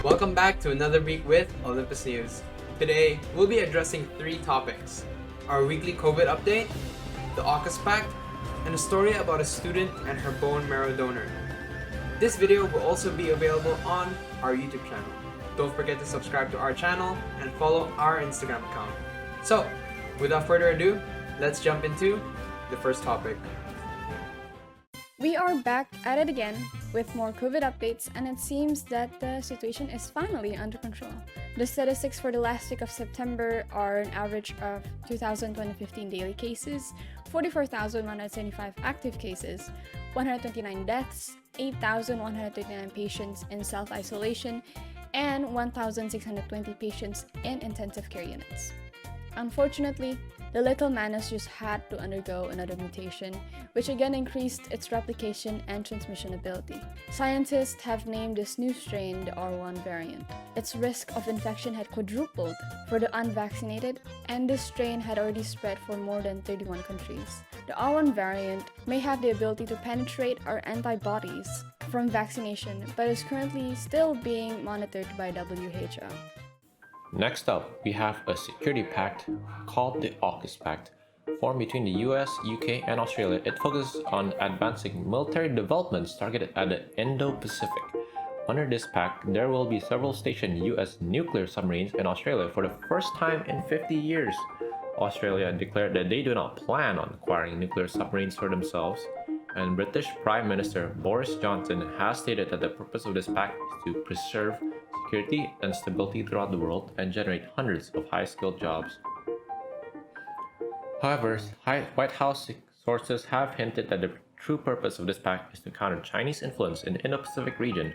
Welcome back to another week with Olympus News. Today, we'll be addressing three topics: our weekly COVID update, the Aukus Pact, and a story about a student and her bone marrow donor. This video will also be available on our YouTube channel. Don't forget to subscribe to our channel and follow our Instagram account. So, without further ado, let's jump into the first topic. We are back at it again with more COVID updates, and it seems that the situation is finally under control. The statistics for the last week of September are an average of 2,215 daily cases, 44,175 active cases, 129 deaths, 8,139 patients in self-isolation, and 1,620 patients in intensive care units. Unfortunately, the little manus just had to undergo another mutation, which again increased its replication and transmission ability. Scientists have named this new strain the R1 variant. Its risk of infection had quadrupled for the unvaccinated, and this strain had already spread for more than 31 countries. The R1 variant may have the ability to penetrate our antibodies from vaccination, but is currently still being monitored by WHO. Next up, we have a security pact called the Aukus Pact. Formed between the US, UK, and Australia, it focuses on advancing military developments targeted at the Indo-Pacific. Under this pact, there will be several stationed US nuclear submarines in Australia for the first time in 50 years. Australia declared that they do not plan on acquiring nuclear submarines for themselves, and British Prime Minister Boris Johnson has stated that the purpose of this pact is to preserve security and stability throughout the world and generate hundreds of high-skilled jobs. However, White House sources have hinted that the true purpose of this pact is to counter Chinese influence in the Indo-Pacific region.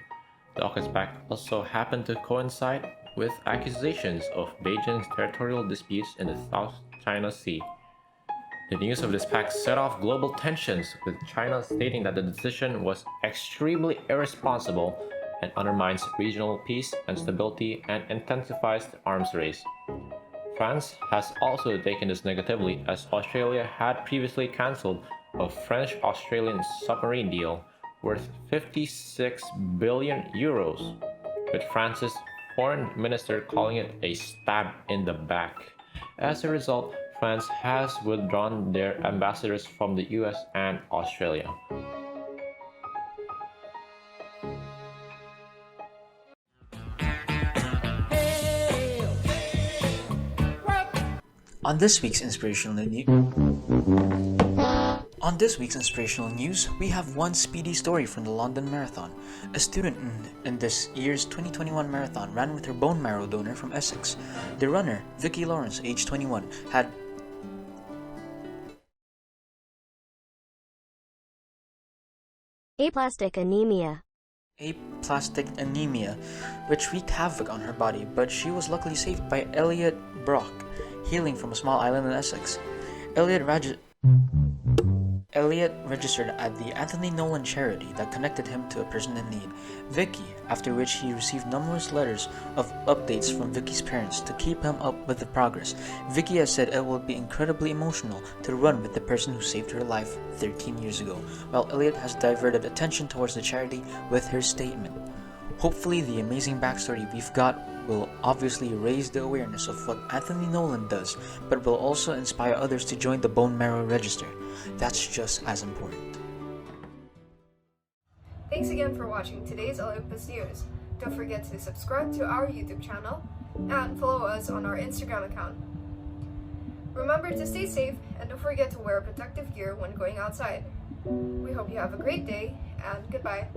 The AUKUS Pact also happened to coincide with accusations of Beijing's territorial disputes in the South China Sea. The news of this pact set off global tensions, with China stating that the decision was extremely irresponsible and undermines regional peace and stability and intensifies the arms race. France has also taken this negatively, as Australia had previously cancelled a French-Australian submarine deal worth 56 billion euros, with France's foreign minister calling it a stab in the back. As a result, France has withdrawn their ambassadors from the US and Australia. On this week's inspirational news, we have one speedy story from the London Marathon. A student in this year's 2021 marathon ran with her bone marrow donor from Essex. The runner, Vicky Lawrence, age 21, had aplastic anemia, which wreaked havoc on her body, but she was luckily saved by Elliot Brock, hailing from a small island in Essex. Elliot registered at the Anthony Nolan charity that connected him to a person in need, Vicky, after which he received numerous letters of updates from Vicky's parents to keep him up with the progress. Vicky has said it will be incredibly emotional to run with the person who saved her life 13 years ago, while Elliot has diverted attention towards the charity with her statement. Hopefully, the amazing backstory we've got will obviously raise the awareness of what Anthony Nolan does, but will also inspire others to join the bone marrow register. That's just as important. Thanks again for watching today's Olympus News. Don't forget to subscribe to our YouTube channel and follow us on our Instagram account. Remember to stay safe and don't forget to wear protective gear when going outside. We hope you have a great day and goodbye.